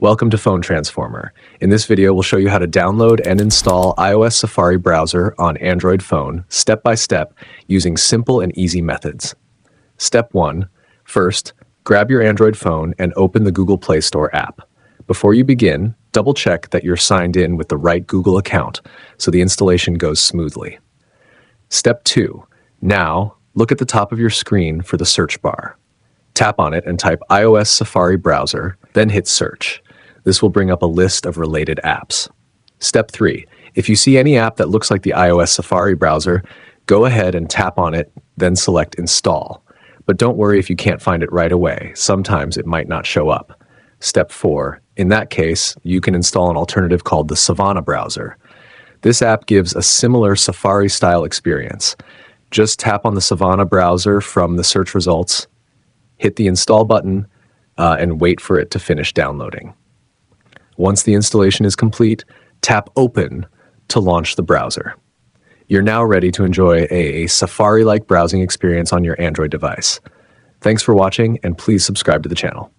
Welcome to Phone Transformer. In this video, we'll show you how to download and install iOS Safari browser on Android phone, step by step, using simple and easy methods. Step 1. First, grab your Android phone and open the Google Play Store app. Before you begin, double check that you're signed in with the right Google account so the installation goes smoothly. Step 2. Now, look at the top of your screen for the search bar. Tap on it and type iOS Safari browser, then hit search. This will bring up a list of related apps. Step 3. If you see any app that looks like the iOS Safari browser, go ahead and tap on it, then select Install. But don't worry if you can't find it right away. Sometimes it might not show up. Step 4. In that case, you can install an alternative called the Savannah browser. This app gives a similar Safari-style experience. Just tap on the Savannah browser from the search results, hit the Install button, and wait for it to finish downloading. Once the installation is complete, tap Open to launch the browser. You're now ready to enjoy a Safari-like browsing experience on your Android device. Thanks for watching, and please subscribe to the channel.